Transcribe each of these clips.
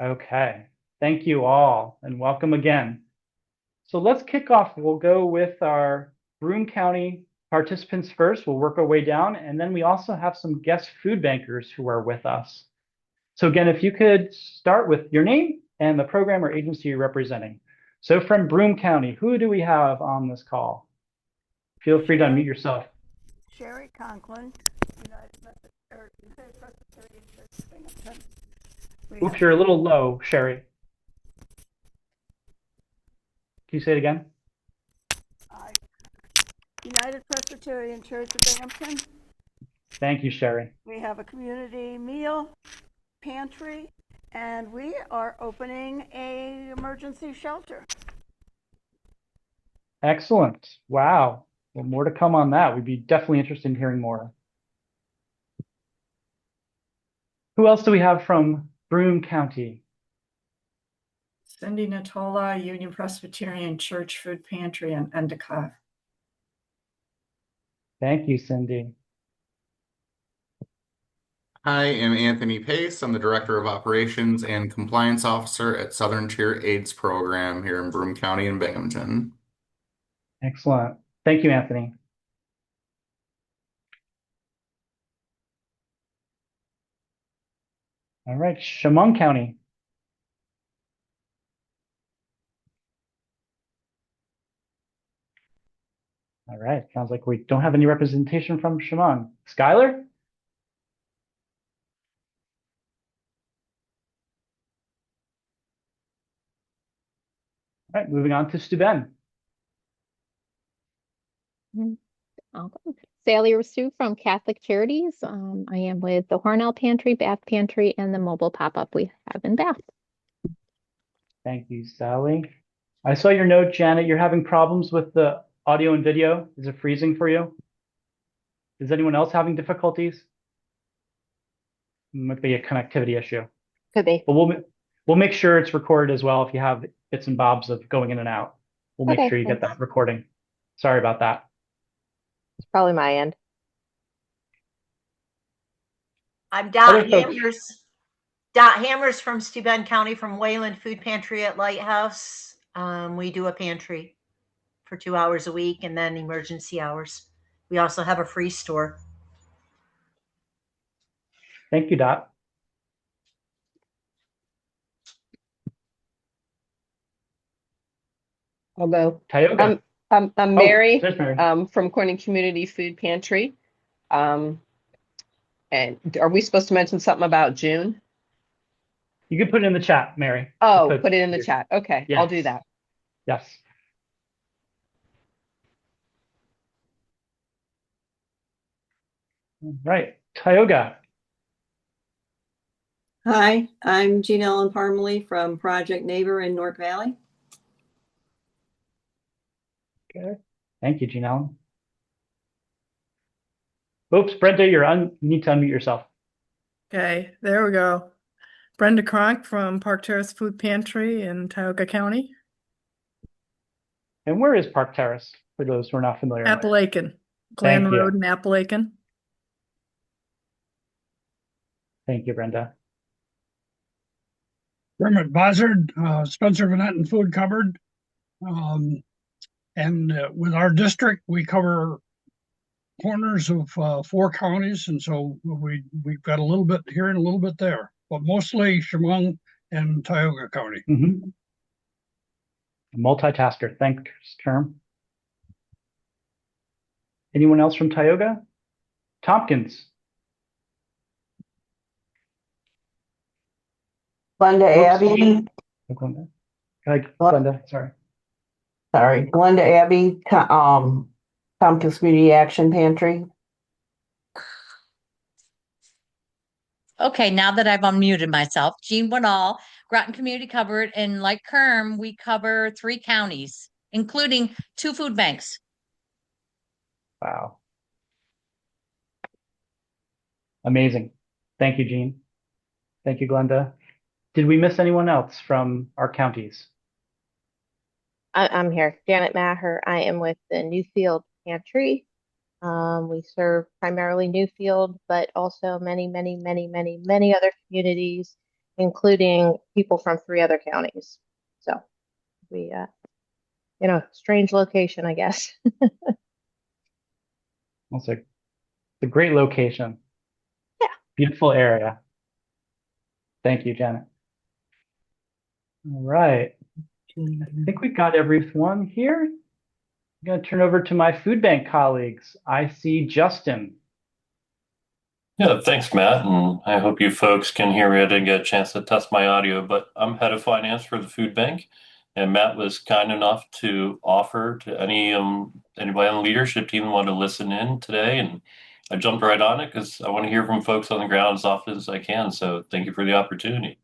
Okay. Thank you all and welcome again. So let's kick off. We'll go with our Broome County participants first. We'll work our way down, and then we also have some guest food bankers who are with us. So again, if you could start with your name and the program or agency you're representing. So from Broome County, who do we have on this call? Feel free to unmute yourself. Sherry Conklin, United Presbyterian Church of Binghamton. Oops, you're a little low, Sherry. Can you say it again? United Presbyterian Church of Binghamton. Thank you, Sherry. We have a community meal pantry, and we are opening a emergency shelter. Excellent. Wow. Well, more to come on that. We'd be definitely interested in hearing more. Who else do we have from Broome County? Cindy Natola, Union Presbyterian Church Food Pantry in Endicott. Thank you, Cindy. Hi, I'm Anthony Pace. I'm the Director of Operations and Compliance Officer at Southern Tier AIDS Program here in Broome County in Binghamton. Excellent. Thank you, Anthony. All right, Chemung County. All right, sounds like we don't have any representation from Chemung. Skylar? All right, moving on to Steuben. Sally Rousseau from Catholic Charities. I am with the Hornell Pantry, Bath Pantry, and the mobile pop-up we have in Bath. Thank you, Sally. I saw your note, Janet. You're having problems with the audio and video. Is it freezing for you? Is anyone else having difficulties? Might be a connectivity issue. Could be. But we'll make sure it's recorded as well if you have bits and bobs of going in and out. We'll make sure you get that recording. Sorry about that. It's probably my end. I'm Dot Hammers. Dot Hammers from Steuben County from Wayland Food Pantry at Lighthouse. We do a pantry for 2 hours a week and then emergency hours. We also have a free store. Thank you, Dot. I'll go. Tioga. I'm Mary, Mary. From Corning Community Food Pantry. And are we supposed to mention something about June? You can put it in the chat, Mary. Oh, put it in the chat. Okay, yes. I'll do that. Yes. All right, Tioga. Hi, I'm Jean Ellen Parmalee from Project Neighbor in North Valley. Okay, thank you, Jean Ellen. Oops, Brenda, you need to unmute yourself. Okay, there we go. Brenda Cronk from Park Terrace Food Pantry in Tioga County. And where is Park Terrace, for those who are not familiar? Appalachian. Glen Road and Appalachian. Thank you, Brenda. Dermot Buzzard, Spencer Van Food Cupboard. And with our district, we cover corners of 4 counties, and so we've got a little bit here and a little bit there, but mostly Chemung and Tioga County. Mm-hmm. Multitasker, thanks, Term. Anyone else from Tioga? Tompkins. Glenda Abbey. Glenda, sorry. Sorry, Glenda Abbey, Tompkins Community Action Pantry. Okay, now that I've unmuted myself, Jean Winall, Groton Community Cupboard, and like Kerm, we cover 3 counties, including 2 food banks. Wow. Amazing. Thank you, Jean. Thank you, Glenda. Did we miss anyone else from our counties? I'm here. Janet Maher. I am with the Newfield Pantry. We serve primarily Newfield, but also many other communities including people from 3 other counties. So we, strange location, I guess. It's a great location. Yeah. Beautiful area. Thank you, Janet. All right. I think we got everyone here. I'm going to turn over to my food bank colleagues. I see Justin. Yeah, thanks, Matt. And I hope you folks can hear me. I didn't get a chance to test my audio, but I'm head of finance for the food bank. And Matt was kind enough to offer to anybody on the leadership team who wanted to listen in today. And I jumped right on it because I want to hear from folks on the ground as often as I can. So thank you for the opportunity.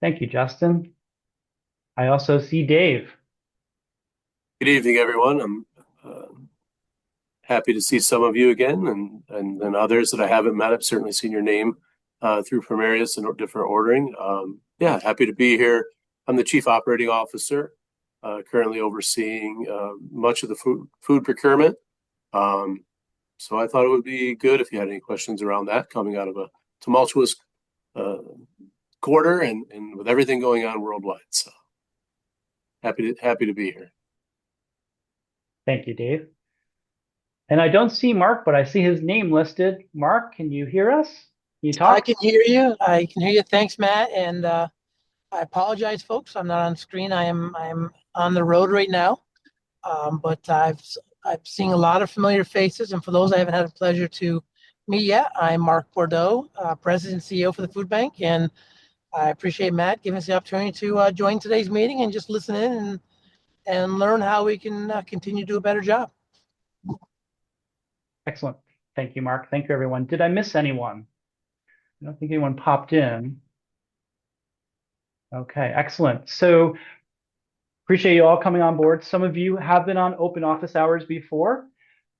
Thank you, Justin. I also see Dave. Good evening, everyone. I'm happy to see some of you again, and then others that I haven't met. I've certainly seen your name through Primarius and different ordering. Yeah, happy to be here. I'm the Chief Operating Officer, currently overseeing much of the food procurement. So I thought it would be good if you had any questions around that, coming out of a tumultuous quarter and with everything going on worldwide. So happy to be here. Thank you, Dave. And I don't see Mark, but I see his name listed. Mark, can you hear us? Can you talk? I can hear you. I can hear you. Thanks, Matt. And I apologize, folks. I'm not on screen. I'm on the road right now. But I've seen a lot of familiar faces, and for those I haven't had the pleasure to meet yet, I'm Mark Bordeaux, President and CEO for the Food Bank, and I appreciate Matt giving us the opportunity to join today's meeting and just listen in and learn how we can continue to do a better job. Excellent. Thank you, Mark. Thank you, everyone. Did I miss anyone? I don't think anyone popped in. Okay, excellent. So appreciate you all coming on board. Some of you have been on open office hours before,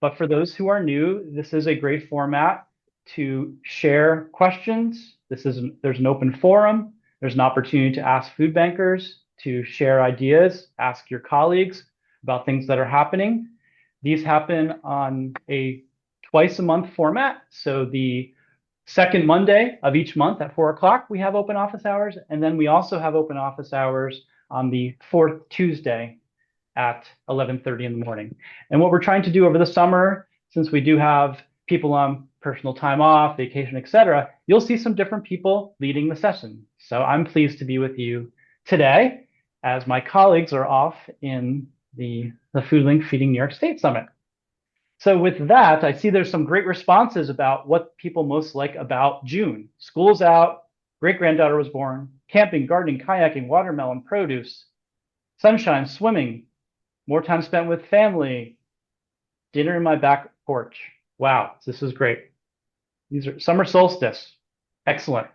but for those who are new, this is a great format to share questions. There's an open forum. There's an opportunity to ask food bankers, to share ideas, ask your colleagues about things that are happening. These happen on a twice a month format. So the second Monday of each month at 4 o'clock, we have open office hours. And then we also have open office hours on the fourth Tuesday at 11:30 in the morning. And what we're trying to do over the summer, since we do have people on personal time off, vacation, etc., you'll see some different people leading the session. So I'm pleased to be with you today as my colleagues are off in the Food Link Feeding New York State Summit. So with that, I see there's some great responses about what people most like about June. School's out, great-granddaughter was born, camping, gardening, kayaking, watermelon, produce, sunshine, swimming, more time spent with family, dinner in my back porch. Wow, this is great. These are summer solstice. Excellent.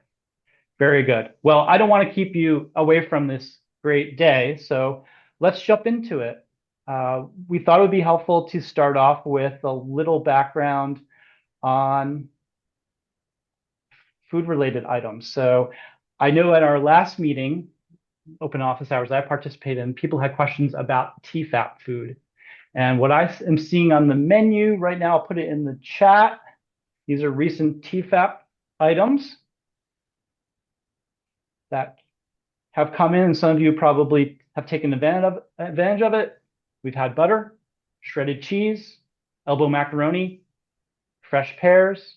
Very good. Well, I don't want to keep you away from this great day, so let's jump into it. We thought it would be helpful to start off with a little background on food-related items. So I know at our last meeting, open office hours I participated in, people had questions about TFAP food. And what I am seeing on the menu right now, I'll put it in the chat. These are recent TFAP items that have come in, and some of you probably have taken advantage of it. We've had butter, shredded cheese, elbow macaroni, fresh pears,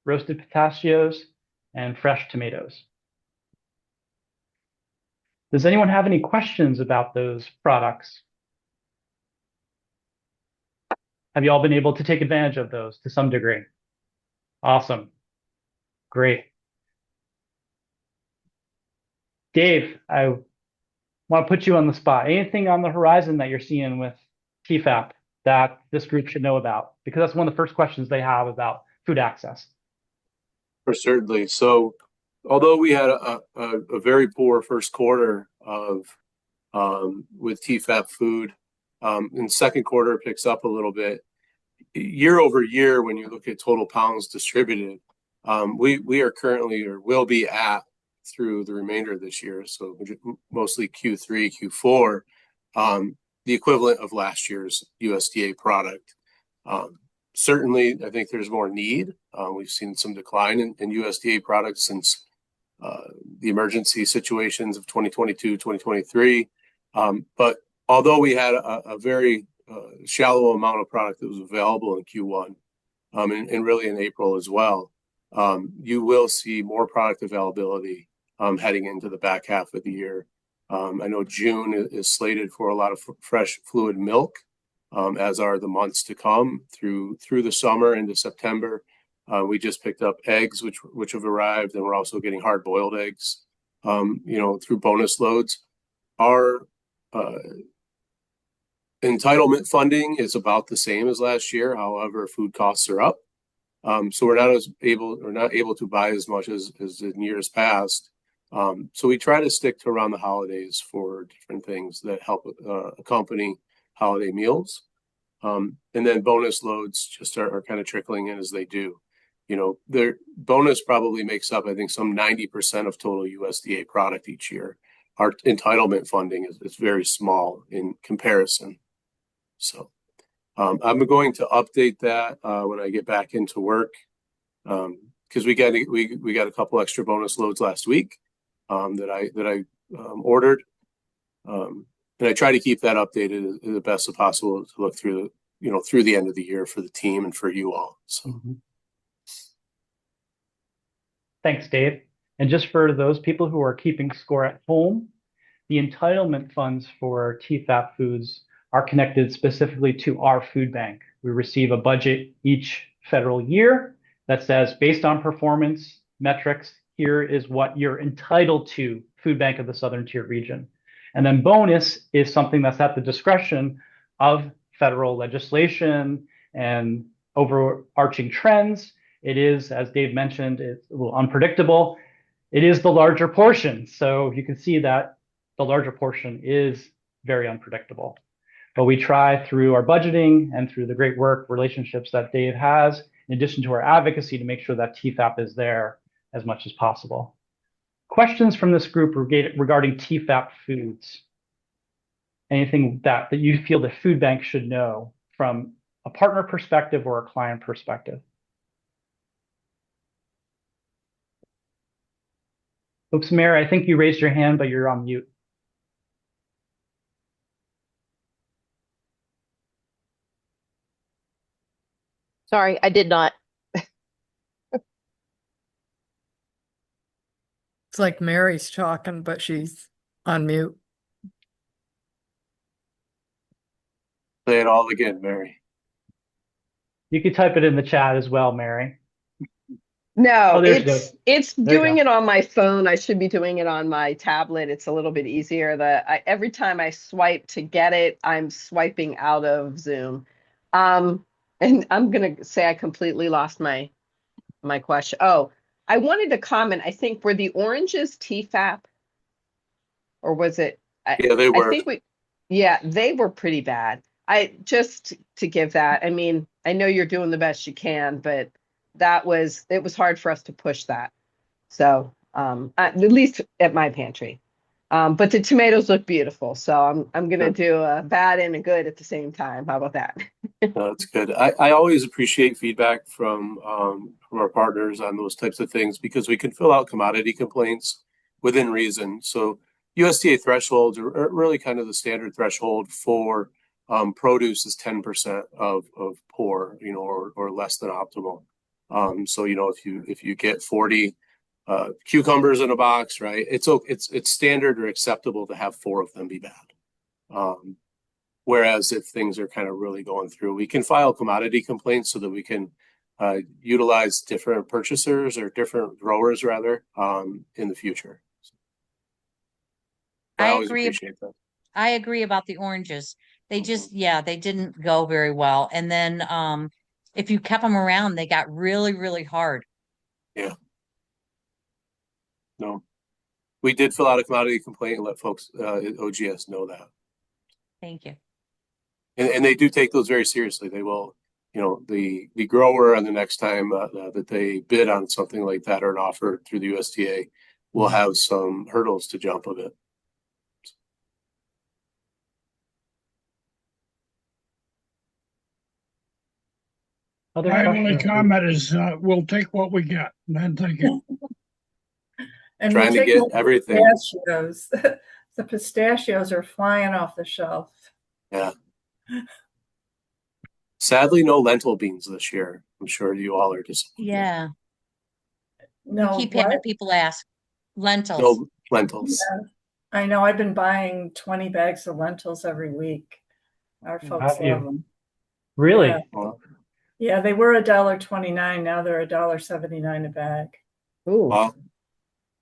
roasted pistachios, and fresh tomatoes. Does anyone have any questions about those products? Have you all been able to take advantage of those to some degree? Awesome. Great. Dave, I want to put you on the spot. Anything on the horizon that you're seeing with TFAP that this group should know about? Because that's one of the first questions they have about food access. Certainly. So although we had a very poor first quarter of with TFAP food, in second quarter it picks up a little bit. Year over year, when you look at total pounds distributed, we are currently or will be at through the remainder of this year, so mostly Q3, Q4, the equivalent of last year's USDA product. Certainly, I think there's more need. We've seen some decline in USDA products since the emergency situations of 2022, 2023. But although we had a very shallow amount of product that was available in Q1, and really in April as well, you will see more product availability heading into the back half of the year. I know June is slated for a lot of fresh fluid milk, as are the months to come through the summer into September. We just picked up eggs, which have arrived, and we're also getting hard boiled eggs, through bonus loads. Our entitlement funding is about the same as last year. However, food costs are up. So we're not able to buy as much as in years past. So we try to stick to around the holidays for different things that help accompany holiday meals. And then bonus loads just are kind of trickling in as they do. Their bonus probably makes up, I think, some 90% of total USDA product each year. Our entitlement funding is very small in comparison. So I'm going to update that when I get back into work, because we got a couple extra bonus loads last week that I ordered, and I try to keep that updated the best possible to look through the end of the year for the team and for you all. So. Mm-hmm. Thanks, Dave. And just for those people who are keeping score at home, the entitlement funds for TFAP foods are connected specifically to our food bank. We receive a budget each federal year that says, based on performance metrics, here is what you're entitled to, Food Bank of the Southern Tier region. And then bonus is something that's at the discretion of federal legislation and overarching trends. It is, as Dave mentioned, it's a little unpredictable. It is the larger portion. So you can see that the larger portion is very unpredictable. But we try through our budgeting and through the great work relationships that Dave has, in addition to our advocacy, to make sure that TFAP is there as much as possible. Questions from this group regarding TFAP foods? Anything that you feel the food bank should know from a partner perspective or a client perspective? Oops, Mary, I think you raised your hand, but you're on mute. Sorry, I did not. It's like Mary's talking, but she's on mute. Say it all again, Mary. You could type it in the chat as well, Mary. No, it's doing it on my phone. I should be doing it on my tablet. It's a little bit easier. Every time I swipe to get it, I'm swiping out of Zoom. And I'm gonna say I completely lost my question. Oh, I wanted to comment. I think were the oranges TFAP, or was it? Yeah, they were. They were pretty bad. Just to give that. I mean, I know you're doing the best you can, but it was hard for us to push that. So at least at my pantry. But the tomatoes look beautiful, so I'm gonna do a bad and a good at the same time. How about that? No, that's good. I always appreciate feedback from our partners on those types of things, because we can fill out commodity complaints within reason. So USDA thresholds are really kind of the standard threshold for produce is 10% of poor, or less than optimal. So if you get 40 cucumbers in a box, right? It's standard or acceptable to have 4 of them be bad. Whereas if things are kind of really going through, we can file commodity complaints so that we can utilize different purchasers or different growers rather in the future. I always appreciate that. I agree about the oranges. They just, they didn't go very well. And then if you kept them around, they got really, really hard. Yeah. No, we did fill out a commodity complaint and let folks at OGS know that. Thank you. And they do take those very seriously. They will, the grower, and the next time that they bid on something like that or an offer through the USDA will have some hurdles to jump a bit. My only comment is we'll take what we get, and then thank you. And trying to take get the everything. pistachios. The pistachios are flying off the shelf. Yeah. Sadly, no lentil beans this year. I'm sure you all are disappointed. Yeah, we No, keep what? having people ask. Lentils. No lentils. Yeah, I know. I've been buying 20 bags of lentils every week. Our folks Have you? love them. Really? Yeah. Well, Yeah, they were $1.29. Now they're $1.79 a bag. Ooh. well,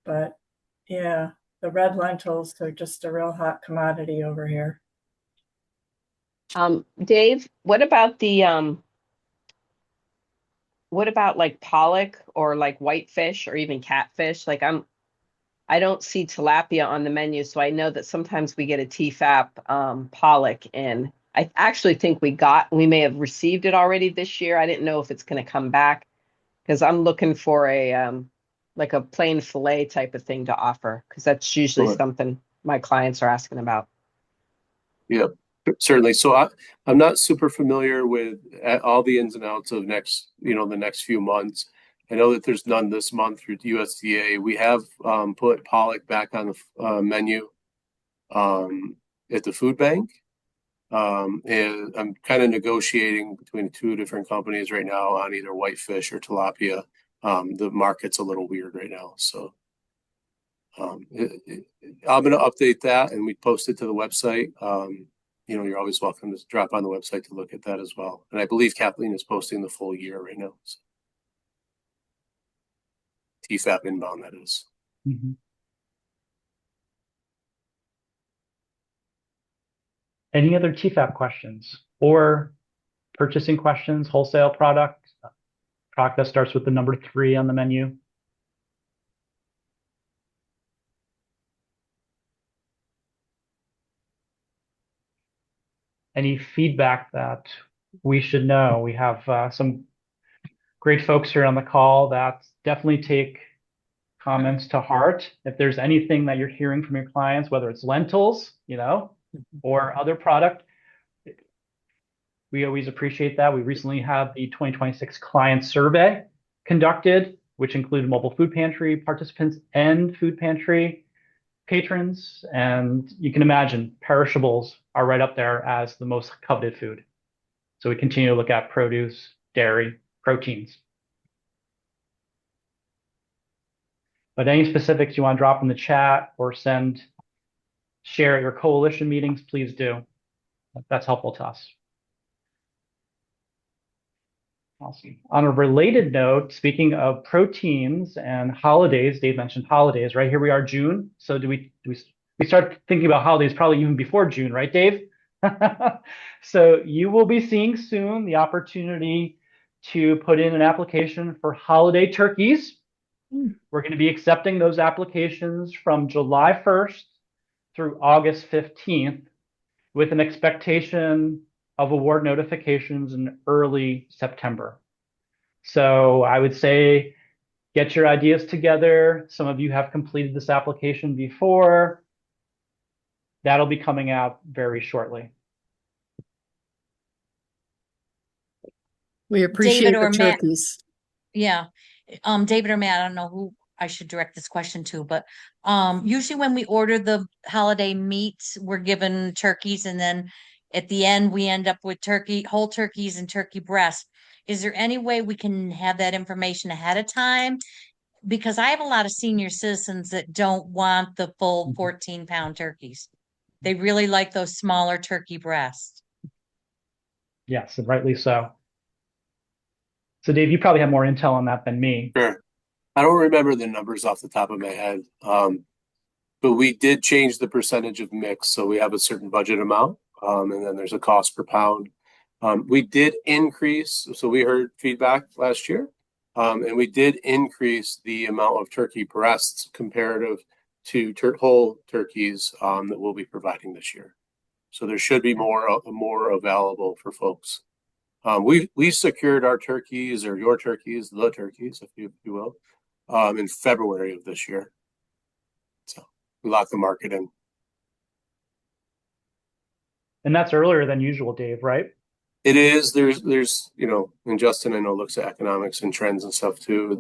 But yeah, the red lentils are just a real hot commodity over here. Dave, what about like pollock or like whitefish or even catfish? Like I don't see tilapia on the menu, so I know that sometimes we get a TFAP pollock in. I actually think we may have received it already this year. I didn't know if it's going to come back because I'm looking for a like a plain fillet type of thing to offer because that's usually Sure. something my clients are asking about. yeah, certainly. So I'm not super familiar with all the ins and outs of the next few months. I know that there's none this month through USDA. We have put pollock back on the menu at the food bank. And I'm kind of negotiating between two different companies right now on either whitefish or tilapia. The market's a little weird right now, so I'm going to update that and we post it to the website. You're always welcome to drop on the website to look at that as well. And I believe Kathleen is posting the full year right now. So. TFAP inbound, that is. Mm-hmm. Any other TFAP questions or purchasing questions, wholesale product that starts with the number 3 on the menu? Any feedback that we should know? We have some great folks here on the call that definitely take comments to heart. If there's anything that you're hearing from your clients, whether it's lentils, or other product, we always appreciate that. We recently had the 2026 client survey conducted, which included mobile food pantry participants and food pantry patrons. And you can imagine perishables are right up there as the most coveted food. So we continue to look at produce, dairy, proteins. But any specifics you want to drop in the chat or share at your coalition meetings, please do. That's helpful to us. Awesome. On a related note, speaking of proteins and holidays, Dave mentioned holidays, right? Here we are, June. So do we start thinking about holidays probably even before June, right, Dave? So you will be seeing soon the opportunity to put in an application for holiday turkeys. We're going to be accepting those applications from July 1st through August 15th with an expectation of award notifications in early September. So I would say get your ideas together. Some of you have completed this application before. That'll be coming out very shortly. We appreciate David or the Matt. turkeys. Yeah. David or Matt, I don't know who I should direct this question to, but usually when we order the holiday meats, we're given turkeys, and then at the end we end up with whole turkeys and turkey breast. Is there any way we can have that information ahead of time? Because I have a lot of senior citizens that don't want the full 14-pound turkeys. They really like those smaller turkey breasts. Yes, and rightly so. So Dave, you probably have more intel on that than me. Sure. I don't remember the numbers off the top of my head, but we did change the percentage of mix. So we have a certain budget amount, and then there's a cost per pound. We did increase, so we heard feedback last year, and we did increase the amount of turkey breasts comparative to whole turkeys that we'll be providing this year. So there should be more available for folks. We secured our turkeys, or your turkeys, the turkeys, if you will, in February of this year. So we locked the market in. And that's earlier than usual, Dave, right? It is. There's and Justin I know looks at economics and trends and stuff too.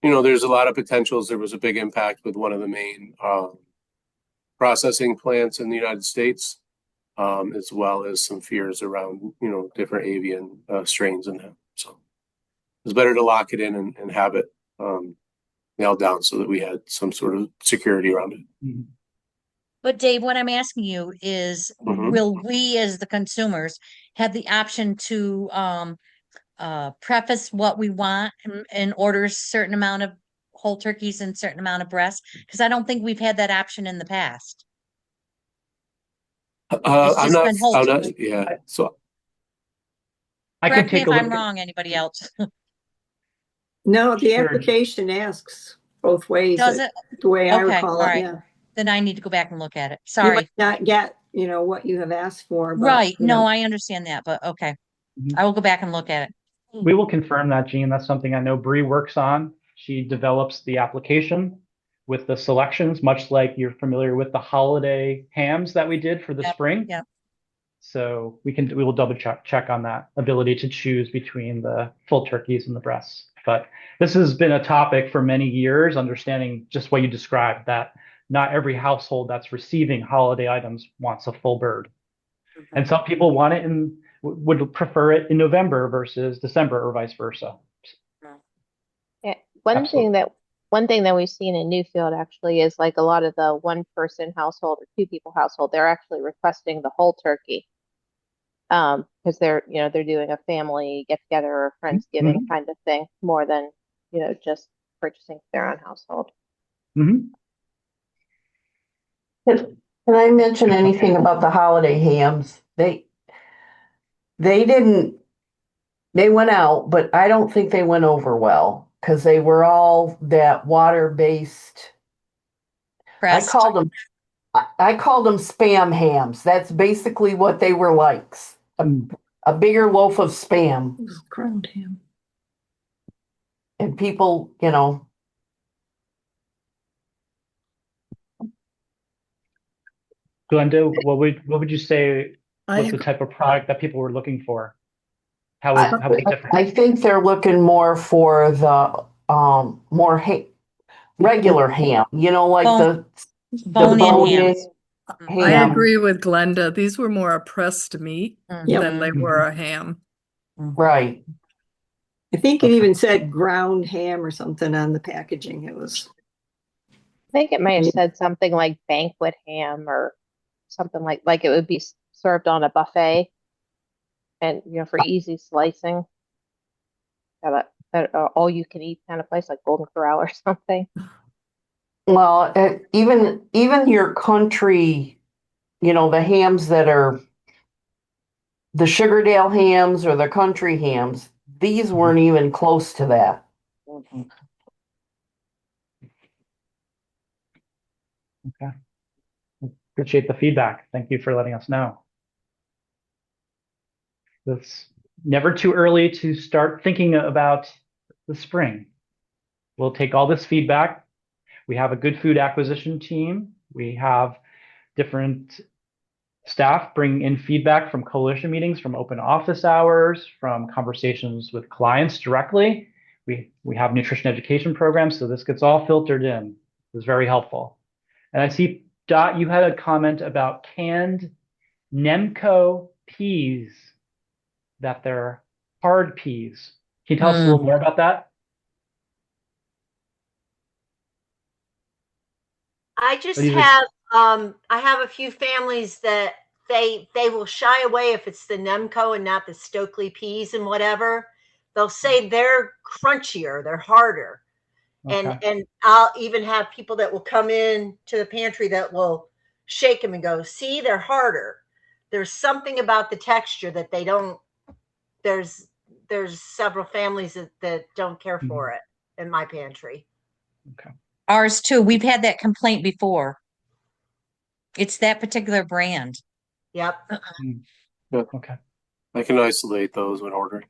there's a lot of potentials. There was a big impact with one of the main processing plants in the United States, as well as some fears around, different avian strains in that. So it's better to lock it in and have it nailed down so that we had some sort of security around it. Mhm. But Dave, what I'm asking you is, will we as the consumers have the option to preface what we want and order a certain amount of whole turkeys and certain amount of breasts? Because I don't think we've had that option in the past. It's I'm just not, been whole I'm not, turkey. yeah. So I can Correct me take if a I'm look. wrong, anybody else. No, the Sure. application asks both ways, Does it? the way I Okay, recall all it, right. yeah. Then I need to go back and look at it. You might Sorry. not get, what you have asked for, but. Right. No, I understand that, but okay. Mhm. I will go back and look at it. We will confirm that, Jean. That's something I know Bree works on. She develops the application with the selections, much like you're familiar with the holiday hams that we did for the spring. Yep. So we will double check on that ability to choose between the full turkeys and the breasts. But this has been a topic for many years, understanding just what you described, that not every household that's receiving holiday items wants a full bird. And some people want it and would prefer it in November versus December or vice versa. Yeah, Absolutely. one thing that we've seen in Newfield actually is like a lot of the one person household or two people household, they're actually requesting the whole turkey. Because they're doing a family get together or Friendsgiving Mhm. kind of thing more than, just purchasing for their own household. Mhm. Can I mention anything about the holiday hams? They didn't, they went out, but I don't think they went over well because they were all that water-based. I Breast. called them I called them spam hams. That's basically what they were like. A bigger loaf of spam. Ground ham. And people, Glenda, what would you say I was the ag- type of product that people were looking for? How was it different? I think they're looking more for the more regular ham, like Bone, the bone-in bone-in hams. I ham. agree with Glenda. These were more a pressed meat than they Mhm. were a ham. Right. I think it even said ground ham or something on the packaging. It was. I think it may have said something like banquet ham or something like it would be served on a buffet and for easy slicing. Yeah, that all you can eat kind of place like Golden Corral or something. Well, even your country, the hams that are the Sugardale hams or the country hams, these weren't even close to that. Okay. Appreciate the feedback. Thank you for letting us know. It's never too early to start thinking about the spring. We'll take all this feedback. We have a good food acquisition team. We have different staff bring in feedback from coalition meetings, from open office hours, from conversations with clients directly. We have nutrition education programs, so this gets all filtered in. It was very helpful. And I see, Dot, you had a comment about canned Nemco peas, that they're hard peas. Can you tell us a little more about that? I just These are- have I have a few families that they will shy away if it's the Nemco and not the Stokely peas and whatever. They'll say they're crunchier, they're harder. Okay. And I'll even have people that will come in to the pantry that will shake them and go, "See, they're harder." There's something about the texture that they don't. There's several families that don't care for it in my pantry. Okay. Ours too. We've had that complaint before. It's that particular brand. Yep. Yeah. Okay. I can isolate those when ordering.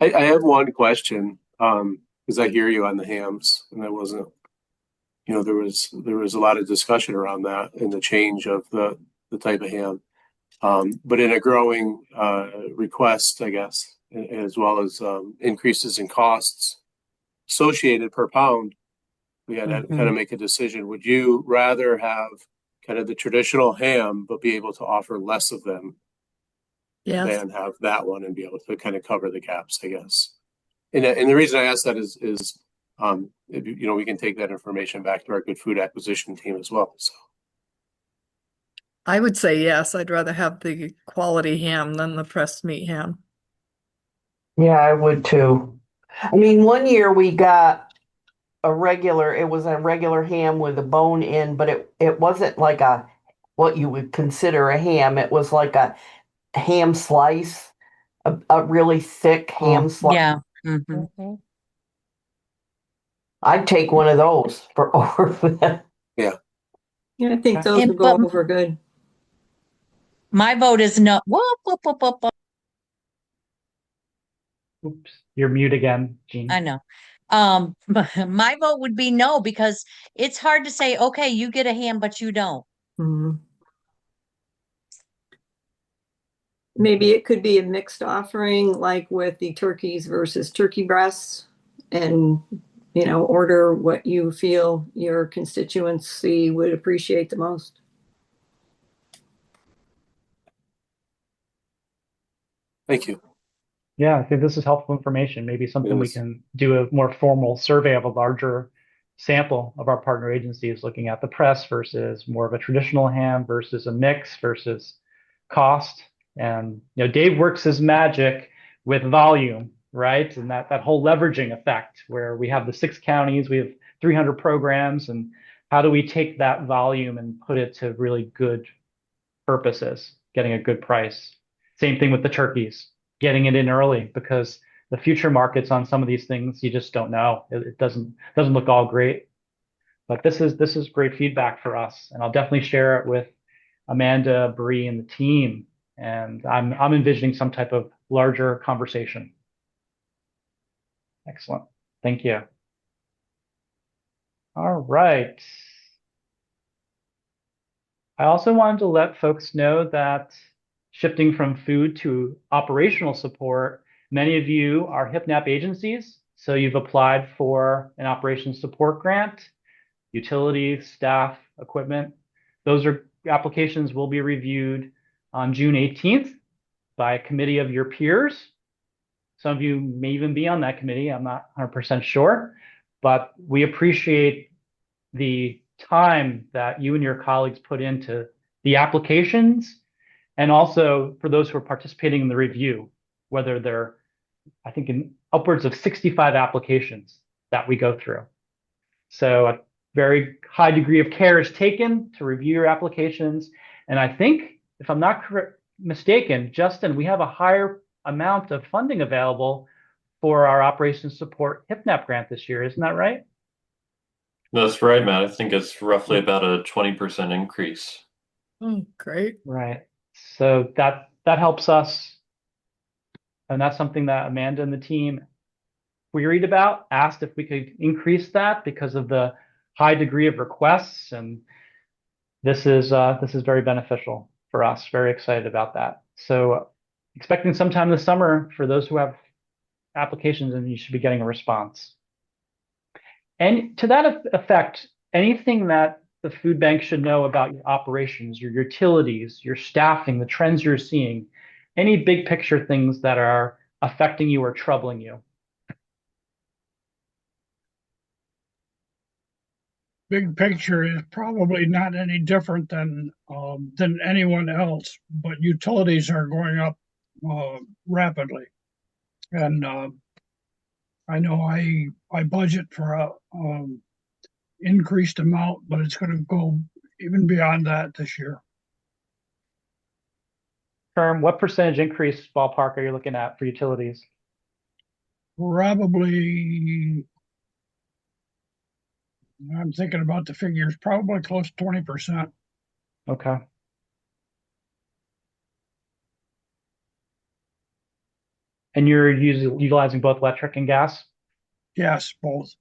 I have one question, because I hear you on the hams, and that wasn't, there was a lot of discussion around that and the change of the type of ham. But in a growing request, I guess, as well as increases in costs associated per pound, we had to kind of make a decision. Would you rather have kind of the traditional ham, but be able to offer less of them Yes. than have that one and be able to kind of cover the gaps, I guess? And the reason I ask that is you know, we can take that information back to our good food acquisition team as well. So I would say yes. I'd rather have the quality ham than the pressed meat ham. Yeah, I would too. I mean, one year we got it was a regular ham with a bone in, but it wasn't like what you would consider a ham. It was like a ham slice, a really thick ham slice. Yeah. I'd take one of those for over that. Yeah. Yeah, I think those would go over good. My vote is no. Whoop, whoop, whoop, whoop, whoop. Oops, you're mute again, Jean. I know. My vote would be no, because it's hard to say, okay, you get a ham, but you don't. Maybe it could be a mixed offering, like with the turkeys versus turkey breasts, and you know, order what you feel your constituency would appreciate the most. Thank you. Yeah, I think this is helpful information. Maybe something we can do a more formal survey of a larger sample of our partner agencies, looking at the press versus more of a traditional ham versus a mix versus cost. And you know, Dave works his magic with volume, right? And that whole leveraging effect where we have the 6 counties, we have 300 programs, and how do we take that volume and put it to really good purposes, getting a good price. Same thing with the turkeys, getting it in early, because the future markets on some of these things you just don't know. It doesn't look all great. But this is great feedback for us, and I'll definitely share it with Amanda, Bree, and the team. And I'm envisioning some type of larger conversation. Excellent. Thank you. All right. I also wanted to let folks know that shifting from food to operational support, many of you are HIPNAP agencies, so you've applied for an operations support grant, utilities, staff, equipment. Those applications will be reviewed on June 18th by a committee of your peers. Some of you may even be on that committee. I'm not 100% sure, but we appreciate the time that you and your colleagues put into the applications, and also for those who are participating in the review, whether they're, I think, in upwards of 65 applications that we go through. So a very high degree of care is taken to review your applications. And I think, if I'm not mistaken, Justin, we have a higher amount of funding available for our operations support HIPNAP grant this year. Isn't that right? That's right, Matt. I think it's roughly about a 20% increase. Great. Right. So that helps us. And that's something that Amanda and the team queried about, asked if we could increase that because of the high degree of requests. And this is very beneficial for us. Very excited about that. So expecting sometime this summer for those who have applications, and you should be getting a response. And to that effect, anything that the food bank should know about your operations, your utilities, your staffing, the trends you're seeing, any big picture things that are affecting you or troubling you? Big picture is probably not any different than anyone else, but utilities are going up rapidly, and I know I budget for a increased amount, but it's going to go even beyond that this year. What percentage increase ballpark are you looking at for utilities? Probably, I'm thinking about the figures, probably close to 20%. Okay. And you're utilizing both electric and gas? Yes, both.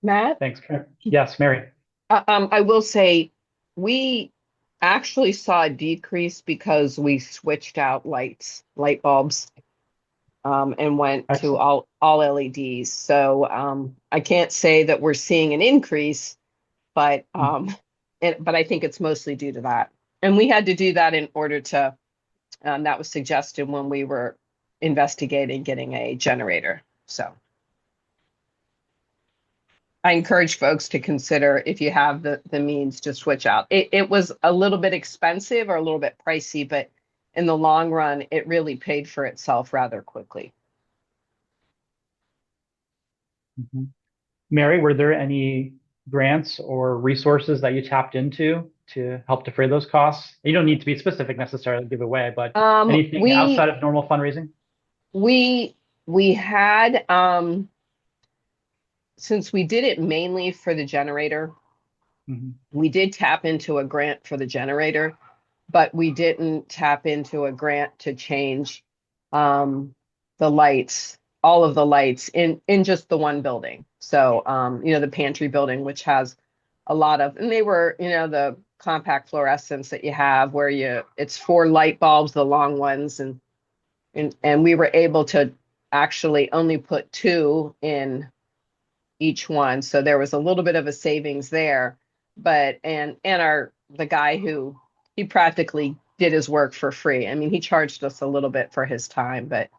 Matt? Thanks. Yes, Mary. I will say We actually saw a decrease because we switched out light bulbs, and went to Excellent. all LEDs. So I can't say that we're seeing an increase, but but I think it's mostly due to that. And we had to do that in order to, that was suggested when we were investigating getting a generator. So I encourage folks to consider, if you have the means, to switch out. It was a little bit expensive or a little bit pricey, but in the long run, it really paid for itself rather quickly. Mhm. Mary, were there any grants or resources that you tapped into to help defray those costs? You don't need to be specific necessarily to give away, but anything outside of normal fundraising? We had, since we did it mainly for the generator, we did tap into a grant for the generator, but we didn't tap into a grant to change the lights, all of the lights in just the one building. So the pantry building, which has a lot of, and they were, the compact fluorescents that you have where it's 4 light bulbs, the long ones, and we were able to actually only put 2 in each one. So there was a little bit of a savings there. But the guy who, he practically did his work for free. I mean, he charged us a little bit for his time, but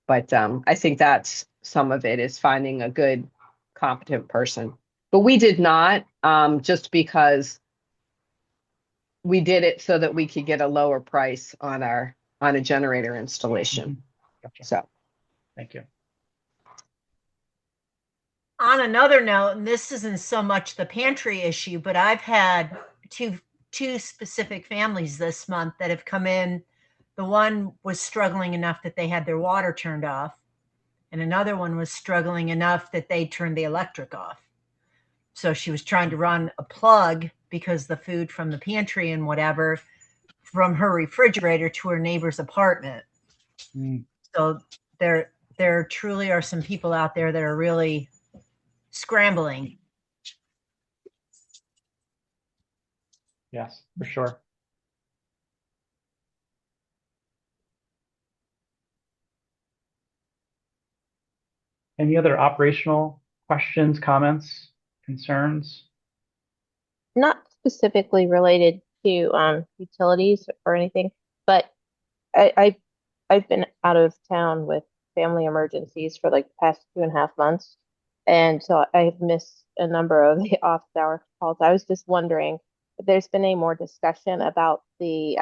I think that's some of it, is finding a good, competent person. But we did not, just because we did it so that we could get a lower price on a generator installation. Gotcha. So thank you. On another note, and this isn't so much the pantry issue, but I've had two specific families this month that have come in. The one was struggling enough that they had their water turned off, and another one was struggling enough that they turned the electric off. So she was trying to run a plug, because the food from the pantry and whatever, from her refrigerator to her neighbor's apartment. So there truly are some people out there that are really scrambling. Yes, for sure. Any other operational questions, comments, concerns? Not specifically related to utilities or anything, but I've been out of town with family emergencies for like the past 2.5 months, and so I've missed a number of the off-hour calls. I was just wondering if there's been any more discussion about the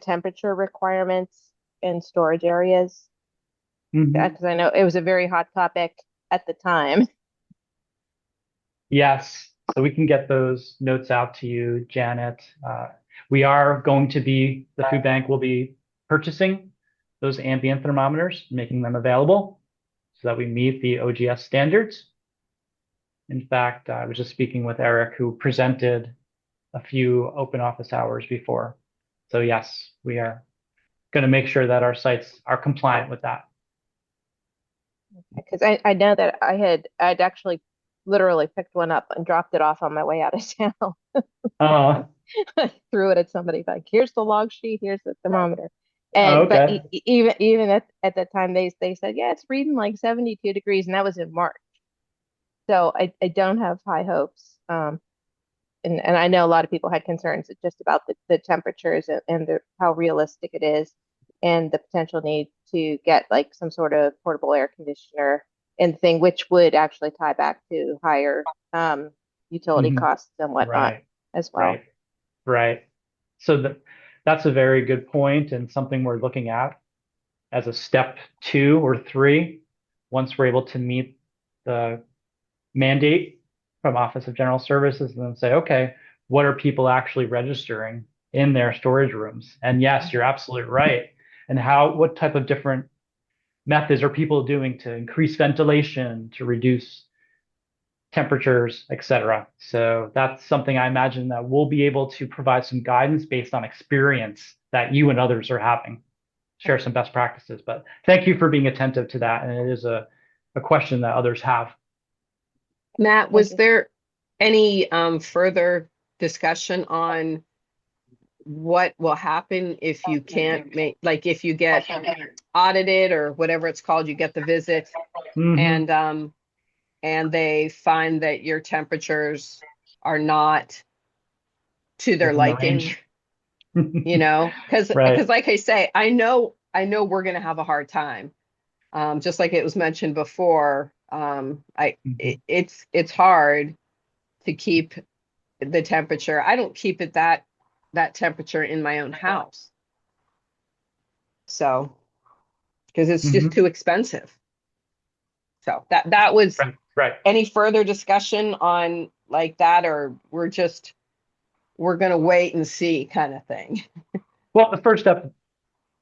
temperature requirements in storage areas, because I know it was a very hot topic at the time. Yes, so we can get those notes out to you, Janet. We are going to be, the food bank will be purchasing those ambient thermometers, making them available so that we meet the OGS standards. In fact, I was just speaking with Eric, who presented a few open office hours before. So yes, we are going to make sure that our sites are compliant with that. Because I know that I'd actually literally picked one up and dropped it off on my way out of town. I threw it at somebody, like, here's the log sheet, here's the thermometer. And but even at that time they said, yeah, it's reading like 72 degrees, and that was in March. So I don't have high hopes. And I know a lot of people had concerns just about the temperatures and how realistic it is, and the potential need to get like some sort of portable air conditioner and thing, which would actually tie back to higher utility costs and whatnot as well. Right. So that's a very good point, and something we're looking at as a step 2 or 3, once we're able to meet the mandate from Office of General Services, and then say, okay, what are people actually registering in their storage rooms? And yes, you're absolutely right. And what type of different methods are people doing to increase ventilation, to reduce temperatures, etc. So that's something I imagine that we'll be able to provide some guidance based on experience that you and others are having, share some best practices. But thank you for being attentive to that. And it is a question that others have. Matt, was there any further discussion on what will happen if you can't make, like if you get audited or whatever it's called, you get the visit and they find that your temperatures are not to their Within the liking, range. you know, because Right. like I say, I know we're going to have a hard time. Just like it was mentioned before, it's hard to keep the temperature. I don't keep it that temperature in my own house. So, because it's just too expensive. So that was Right. any further discussion on like that, or we're going to wait and see kind of thing. Well, the first step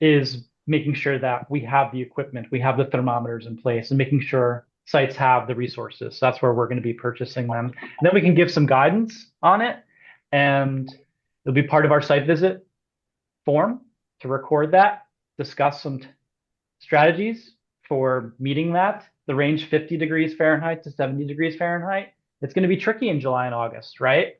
is making sure that we have the equipment, we have the thermometers in place, and making sure sites have the resources. So that's where we're going to be purchasing them. And then we can give some guidance on it, and it'll be part of our site visit form to record that, discuss some strategies for meeting that. The range 50 degrees Fahrenheit to 70 degrees Fahrenheit. It's going to be tricky in July and August, right?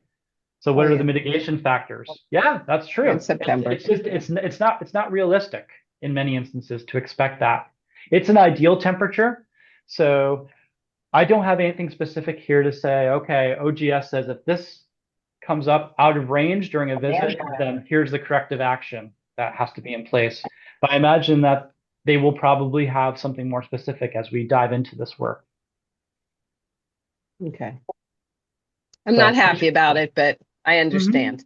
So what are the mitigation factors? Yeah, that's true. In September. It's not realistic in many instances to expect that. It's an ideal temperature. So I don't have anything specific here to say, okay, OGS says if this comes up out of range during a visit, then here's the corrective action that has to be in place. But I imagine that they will probably have something more specific as we dive into this work. Okay. I'm not happy about it, but I understand.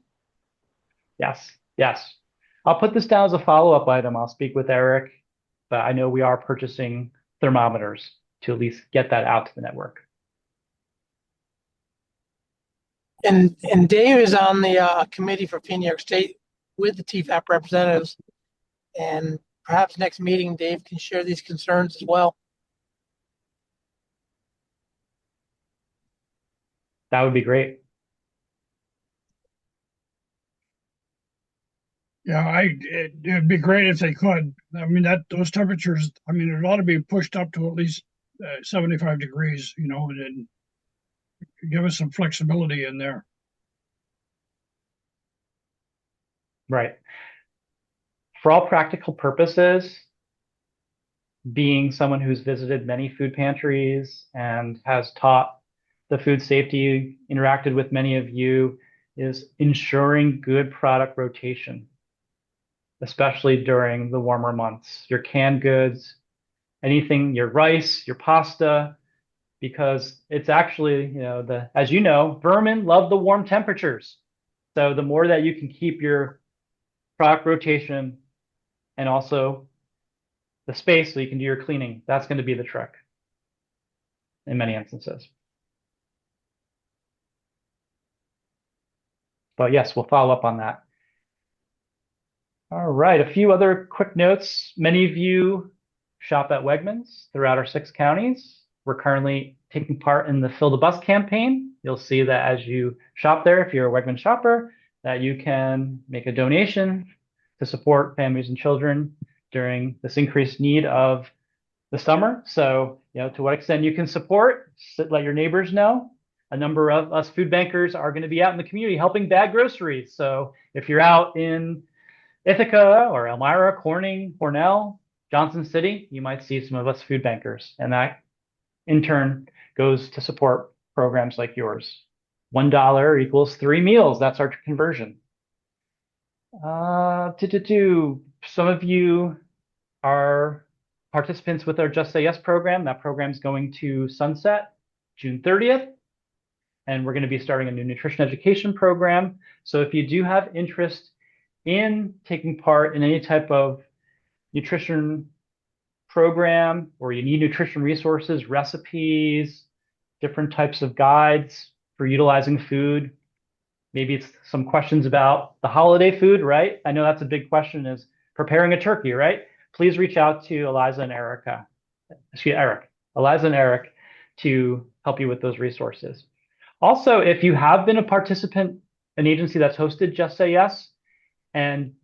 Yes. I'll put this down as a follow-up item. I'll speak with Eric, but I know we are purchasing thermometers to at least get that out to the network. And Dave is on the committee for New York State with the TFAP representatives. And perhaps next meeting, Dave can share these concerns as well. That would be great. Yeah, it'd be great if they could. I mean, those temperatures, I mean, it ought to be pushed up to at least 75 degrees, you know, and give us some flexibility in there. Right. For all practical purposes, being someone who's visited many food pantries and has taught the food safety, interacted with many of you, is ensuring good product rotation, especially during the warmer months. Your canned goods, anything, your rice, your pasta, because it's actually, you know, as you know, vermin love the warm temperatures. So the more that you can keep your product rotation and also the space so you can do your cleaning, that's going to be the trick in many instances. But yes, we'll follow up on that. All right, a few other quick notes. Many of you shop at Wegmans throughout our 6 counties. We're currently taking part in the Fill the Bus campaign. You'll see that as you shop there, if you're a Wegmans shopper, that you can make a donation to support families and children during this increased need of the summer. So, you know, to what extent you can support, let your neighbors know. A number of us food bankers are going to be out in the community helping bag groceries. So if you're out in Ithaca or Elmira, Corning, Cornell, Johnson City, you might see some of us food bankers. And that in turn goes to support programs like yours. $1 equals 3 meals. That's our conversion. Some of you are participants with our Just Say Yes program. That program's going to sunset June 30th. And we're going to be starting a new nutrition education program. So if you do have interest in taking part in any type of nutrition program, or you need nutrition resources, recipes, different types of guides for utilizing food, maybe it's some questions about the holiday food, right? I know that's a big question, is preparing a turkey, right? Please reach out to Eliza and Eric to help you with those resources. Also, if you have been a participant, an agency that's hosted Just Say Yes, and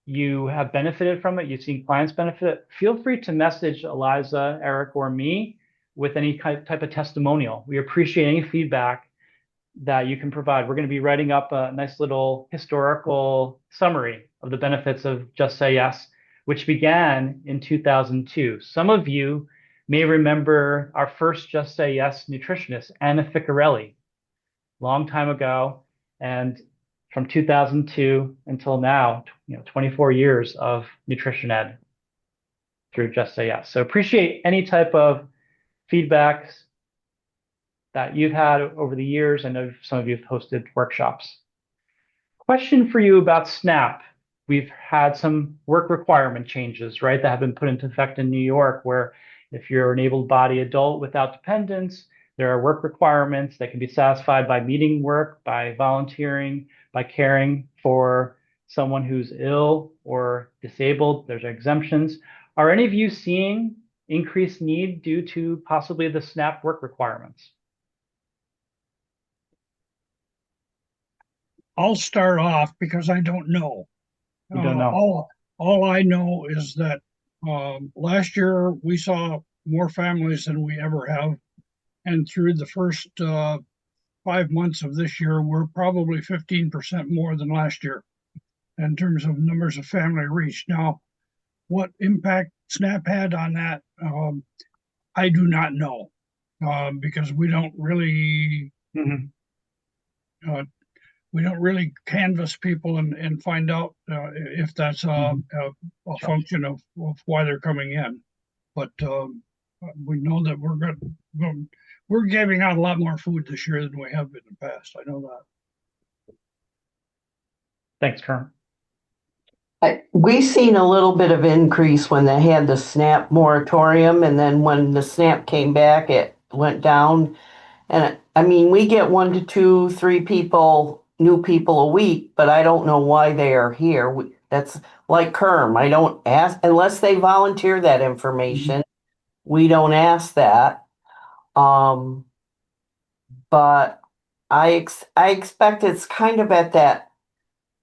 you have benefited from it, you've seen clients benefit, feel free to message Eliza, Eric, or me with any type of testimonial. We appreciate any feedback that you can provide. We're going to be writing up a nice little historical summary of the benefits of Just Say Yes, which began in 2002. Some of you may remember our first Just Say Yes nutritionist, Anna Ficcarelli, long time ago. And from 2002 until now, 24 years of nutrition ed through Just Say Yes. So appreciate any type of feedbacks that you've had over the years. I know some of you have hosted workshops. Question for you about SNAP. We've had some work requirement changes, right, that have been put into effect in New York, where if you're an able-bodied adult without dependents, there are work requirements that can be satisfied by meeting work, by volunteering, by caring for someone who's ill or disabled. There's exemptions. Are any of you seeing increased need due to possibly the SNAP work requirements? I'll start off because I don't know. You don't know. All I know is that last year we saw more families than we ever have. And through the first 5 months of this year, we're probably 15% more than last year in terms of numbers of family reached. Now, what impact SNAP had on that, I do not know because we don't really we don't really canvass people and find out if that's a function of why they're coming in. But we know that we're giving out a lot more food this year than we have in the past. I know that. Thanks, Kern. We seen a little bit of increase when they had the SNAP moratorium, and then when the SNAP came back, it went down. And I mean, we get 1 to 2, 3 new people a week, but I don't know why they are here. That's like Kerm. I don't ask unless they volunteer that information. We don't ask that. But I expect it's kind of at that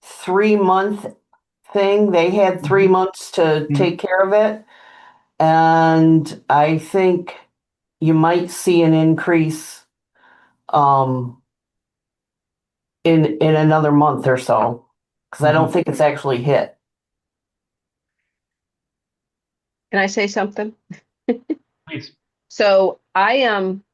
3-month thing. They had 3 months to take care of it. And I think you might see an increase in another month or so, because I don't think it's actually hit. Can I say something? Please. So I am,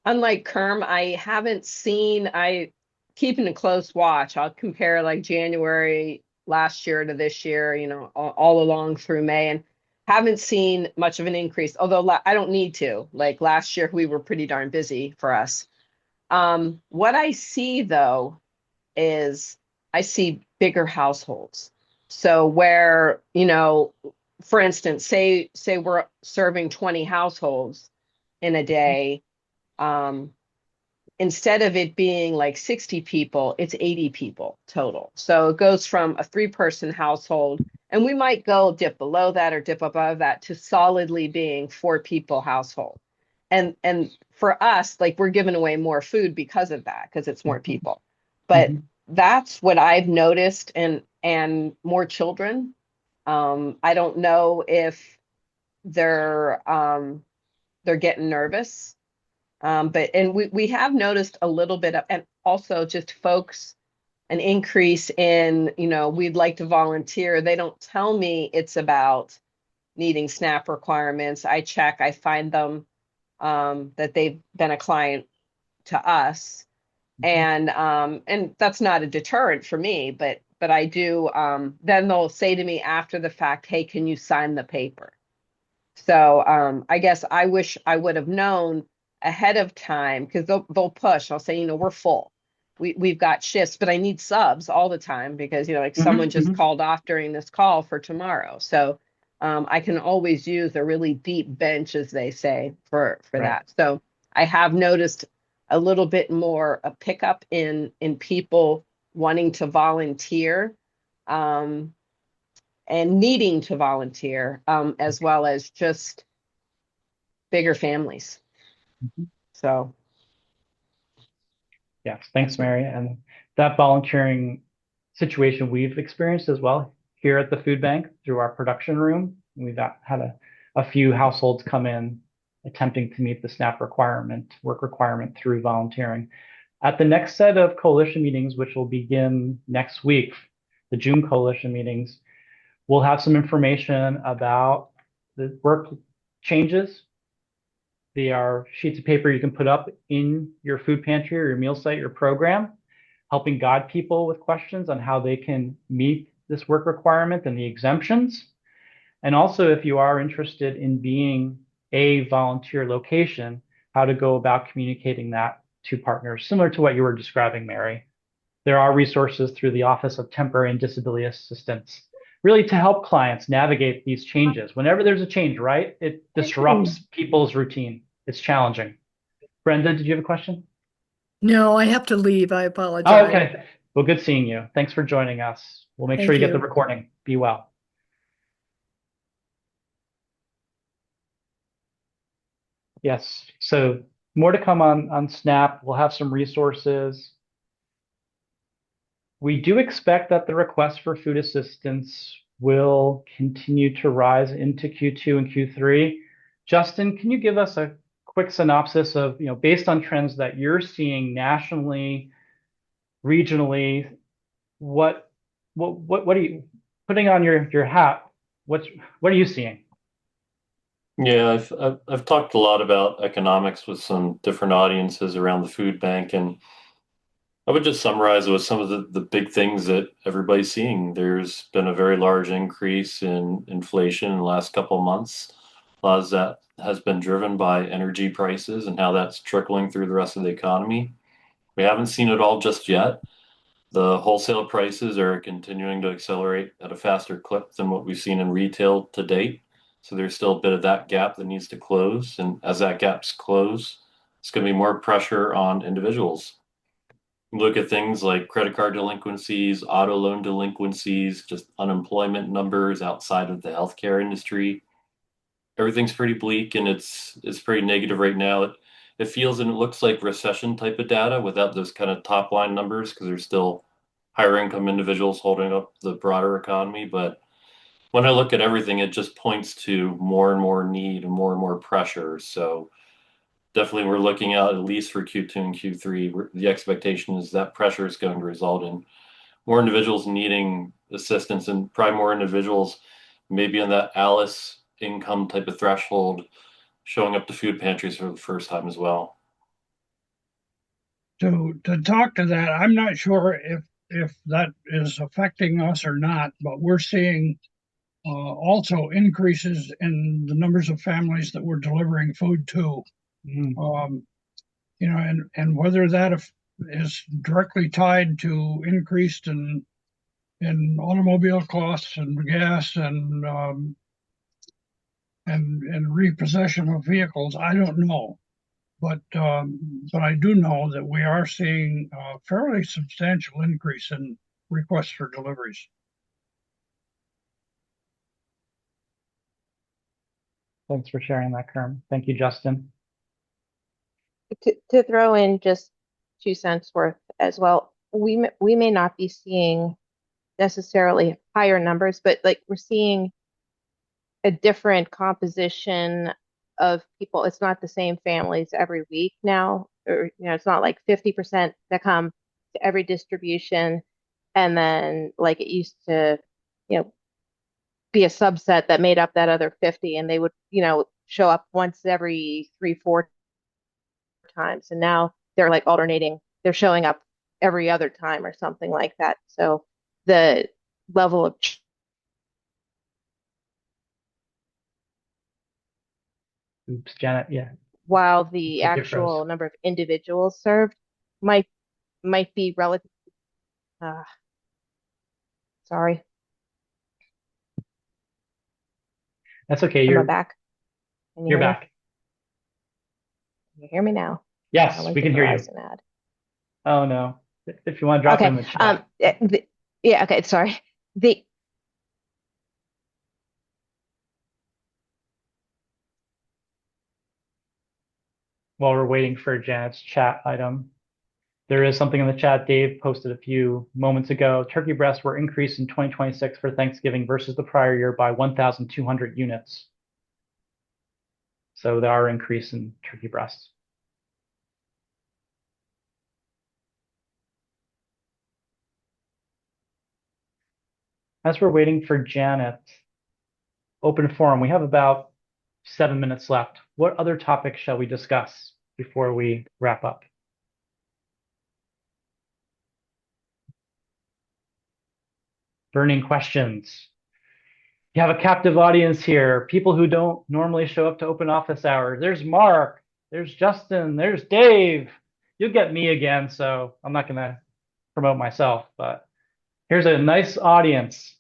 unlike Kerm, I keeping a close watch. I'll compare like January last year to this year, all along through May, and haven't seen much of an increase, although I don't need to. Like last year, we were pretty darn busy for us. What I see though is I see bigger households. So where, for instance, say we're serving 20 households in a day, instead of it being like 60 people, it's 80 people total. So it goes from a 3-person household, and we might go dip below that or dip above that to solidly being 4-people household. And for us, like we're giving away more food because of that, because it's more people. But that's what I've noticed, and more children. I don't know if they're getting nervous. But we have noticed a little bit of, and also just folks, an increase in, we'd like to volunteer. They don't tell me it's about needing SNAP requirements. I check, I find them that they've been a client to us. And that's not a deterrent for me, but I do, then they'll say to me after the fact, hey, can you sign the paper? So I guess I wish I would have known ahead of time, because they'll push. I'll say, we're full. We've got shifts, but I need subs all the time because, someone just called off during this call for tomorrow. So I can always use a really deep bench, as they say, for that. So I have noticed a little bit more a pickup in people wanting to volunteer and needing to volunteer, as well as just bigger families. So. Yes, thanks, Mary. And that volunteering situation we've experienced as well here at the food bank through our production room. We've had a few households come in attempting to meet the SNAP work requirement through volunteering. At the next set of coalition meetings, which will begin next week, the June coalition meetings, we'll have some information about the work changes. They are sheets of paper you can put up in your food pantry or your meal site, your program, helping guide people with questions on how they can meet this work requirement and the exemptions. And also, if you are interested in being a volunteer location, how to go about communicating that to partners, similar to what you were describing, Mary. There are resources through the Office of Temporary and Disability Assistance, really to help clients navigate these changes. Whenever there's a change, right, it disrupts people's routine. It's challenging. Brenda, did you have a question? No, I have to leave. I Oh, apologize. okay. Well, good seeing you. Thanks for joining us. We'll make sure Thank you get the you. recording. Be well. Yes. So more to come on SNAP. We'll have some resources. We do expect that the request for food assistance will continue to rise into Q2 and Q3. Justin, can you give us a quick synopsis of, based on trends that you're seeing nationally, regionally, what are you putting on your hat? What are you seeing? Yeah, I've talked a lot about economics with some different audiences around the food bank, and I would just summarize with some of the big things that everybody's seeing. There's been a very large increase in inflation in the last couple of months. A lot of that has been driven by energy prices and how that's trickling through the rest of the economy. We haven't seen it all just yet. The wholesale prices are continuing to accelerate at a faster clip than what we've seen in retail to date. So there's still a bit of that gap that needs to close. And as that gap's closed, it's going to be more pressure on individuals. Look at things like credit card delinquencies, auto loan delinquencies, just unemployment numbers outside of the healthcare industry. Everything's pretty bleak and it's pretty negative right now. It feels and it looks like recession type of data without those kind of top line numbers because there's still higher income individuals holding up the broader economy. But when I look at everything, it just points to more and more need and more pressure. So definitely we're looking at least for Q2 and Q3. The expectation is that pressure is going to result in more individuals needing assistance and probably more individuals maybe on that Alice income type of threshold showing up to food pantries for the first time as well. To talk to that, I'm not sure if that is affecting us or not, but we're seeing also increases in the numbers of families that we're delivering food to. And whether that is directly tied to increased in automobile costs and gas and repossession of vehicles, I don't know. But I do know that we are seeing a fairly substantial increase in requests for deliveries. Thanks for sharing that, Kerm. Thank you, Justin. To throw in just 2 cents worth as well, we may not be seeing necessarily higher numbers, but like we're seeing a different composition of people. It's not the same families every week now, or it's not like 50% that come to every distribution, and then like it used to, be a subset that made up that other 50, and they would, show up once every 3-4 times, and now they're like alternating. They're showing up every other time or something like that. So the level of Oops, Janet. Yeah. while the Thank you, actual Rose. number of individuals served might be relative. Sorry, That's okay. am I back? Can you You're hear me? back. Can you hear me now? I Yes, like we the can hear you. Verizon ad. Oh no. If you want to drop it in Okay. the chat. Yeah. Okay. Sorry. The While we're waiting for Janet's chat item, there is something in the chat. Dave posted a few moments ago. Turkey breasts were increased in 2026 for Thanksgiving versus the prior year by 1,200 units. So there are increase in turkey breasts. as we're waiting for Janet, open forum, we have about 7 minutes left. What other topics shall we discuss before we wrap up? Burning questions. You have a captive audience here, people who don't normally show up to open office hours. There's Mark, there's Justin, there's Dave. You'll get me again, so I'm not going to promote myself, but here's a nice audience.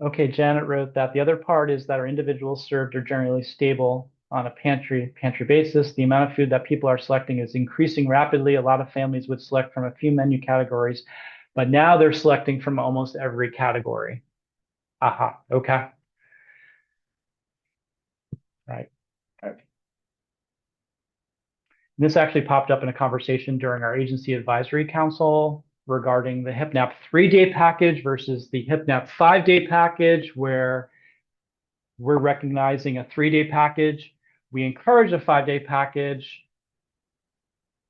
Okay, Janet wrote that the other part is that our individuals served are generally stable on a pantry basis. The amount of food that people are selecting is increasing rapidly. A lot of families would select from a few menu categories, but now they're selecting from almost every category. Aha, okay. Right. This actually popped up in a conversation during our agency advisory council regarding the HipNap 3-day package versus the HipNap 5-day package, where we're recognizing a 3-day package. We encourage a 5-day package,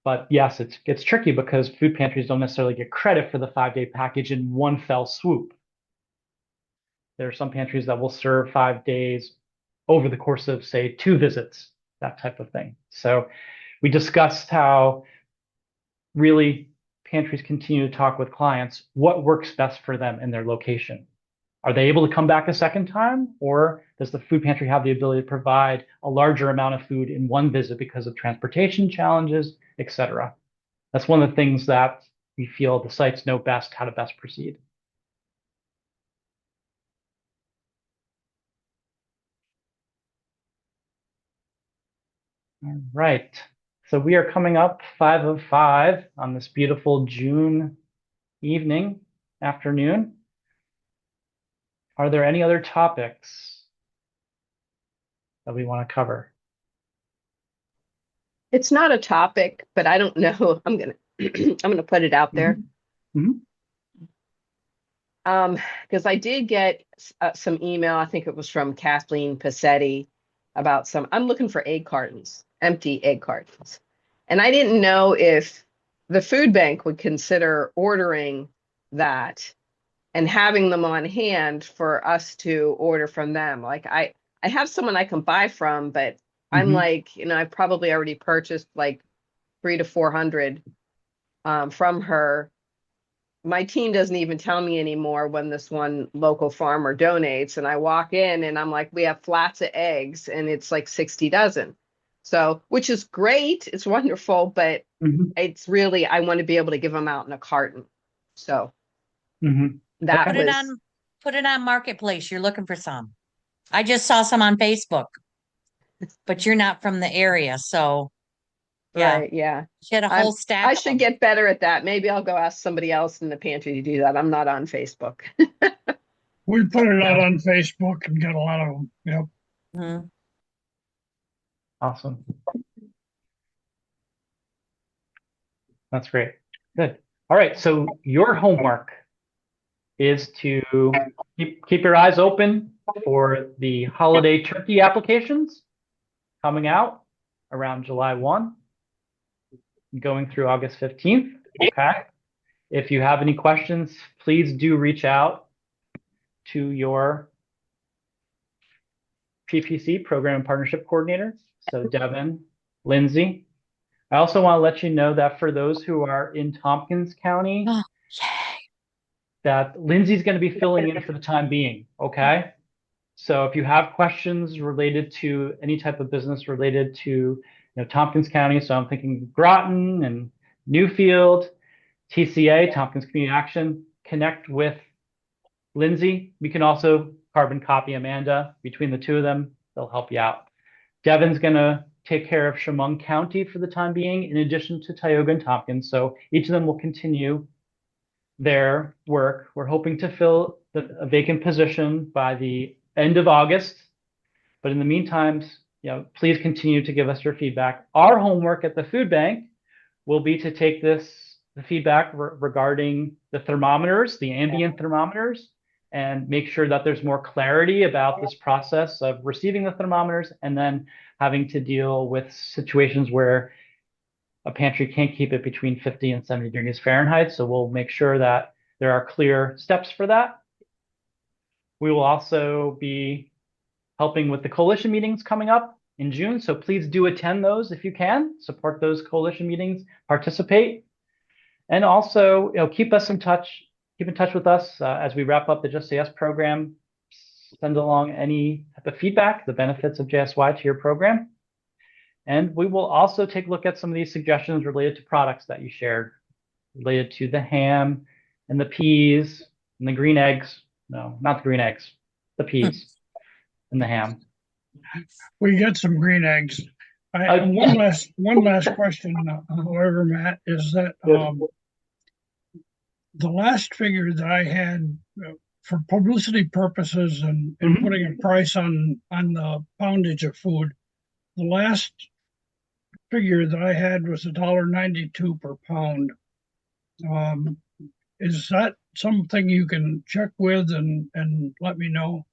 but yes, it's tricky because food pantries don't necessarily get credit for the 5-day package in one fell swoop. There are some pantries that will serve 5 days over the course of, say, 2 visits, that type of thing. So we discussed how really pantries continue to talk with clients what works best for them in their location. Are they able to come back a second time, or does the food pantry have the ability to provide a larger amount of food in one visit because of transportation challenges, et cetera? That's one of the things that we feel the sites know best how to best proceed. All right. So we are coming up 5:05 on this beautiful June evening, afternoon. Are there any other topics that we want to cover? It's not a topic, but I don't know. I'm gonna I'm gonna put it out there. Because I did get some email. I think it was from Kathleen Passetti about I'm looking for egg cartons, empty egg cartons, and I didn't know if the food bank would consider ordering that and having them on hand for us to order from them. Like I have someone I can buy from, but I'm like, I've probably already purchased like 300 to 400 from her. My team doesn't even tell me anymore when this one local farmer donates, and I walk in and I'm like, we have flats of eggs and it's like 60 dozen. So, which is great. It's wonderful, but it's really, I want to be able to give them out in a carton. So that put it on Marketplace. You're looking for some. I just saw some on Facebook, but you're not from the area, so yeah. Right, yeah. She had a whole stack. I should get better at that. Maybe I'll go ask somebody else in the pantry to do that. I'm not on Facebook. We put it out on Facebook and got a lot of them. Yep. Awesome. That's great. Good. All right. So your homework is to keep your eyes open for the holiday turkey applications coming out around July 1, going through August 15th. Okay. If you have any questions, please do reach out to your PPC, Program and Partnership Coordinator. So Devin, Lindsay. I also want to let you know that for those who are in Tompkins County, that Lindsay's going to be filling in for the time being, okay? So if you have questions related to any type of business related to Tompkins County, so I'm thinking Groton and Newfield, TCA, Tompkins Community Action, connect with Lindsay. We can also carbon copy Amanda. Between the two of them, they'll help you out. Devin's going to take care of Chemung County for the time being, in addition to Tioga and Tompkins. So each of them will continue their work. We're hoping to fill a vacant position by the end of August. But in the meantime, please continue to give us your feedback. Our homework at the food bank will be to take the feedback regarding the thermometers, the ambient thermometers, and make sure that there's more clarity about this process of receiving the thermometers and then having to deal with situations where a pantry can't keep it between 50 and 70 degrees Fahrenheit. So we'll make sure that there are clear steps for that. We will also be helping with the coalition meetings coming up in June. So please do attend those if you can, support those coalition meetings, participate. And also, keep us in touch. Keep in touch with us as we wrap up the Just Say Yes program. Send along any type of feedback, the benefits of JSY to your program. And we will also take a look at some of these suggestions related to products that you shared, related to the ham and the peas and the green eggs. No, not the green eggs, the peas and the ham. We get some green eggs. One last question, however, Matt, is that the last figure that I had for publicity purposes and putting a price on the poundage of food, the last figure that I had was $1.92 per pound. Is that something you can check with and let me know?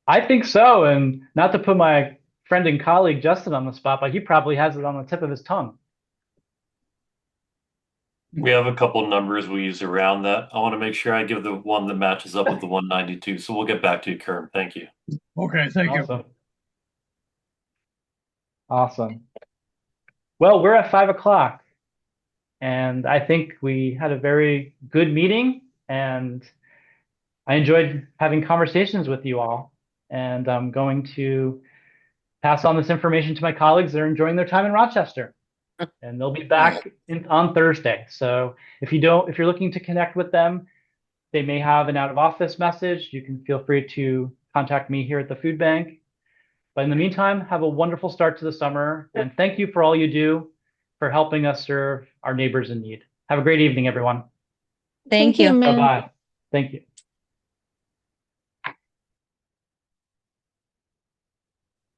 I think so. And not to put my friend and colleague Justin on the spot, but he probably has it on the tip of his tongue. We have a couple numbers we use around that. I want to make sure I give the one that matches up with the 192. So we'll get back to you, Kern. Thank you. Okay, thank you. Awesome. Well, we're at 5 o'clock, and I think we had a very good meeting, and I enjoyed having conversations with you all. And I'm going to pass on this information to my colleagues that are enjoying their time in Rochester. And they'll be back on Thursday. So if you're looking to connect with them, they may have an out of office message. You can feel free to contact me here at the food bank. But in the meantime, have a wonderful start to the summer. And thank you for all you do for helping us serve our neighbors in need. Have a great evening, everyone. Thank you. Bye-bye. Thank you.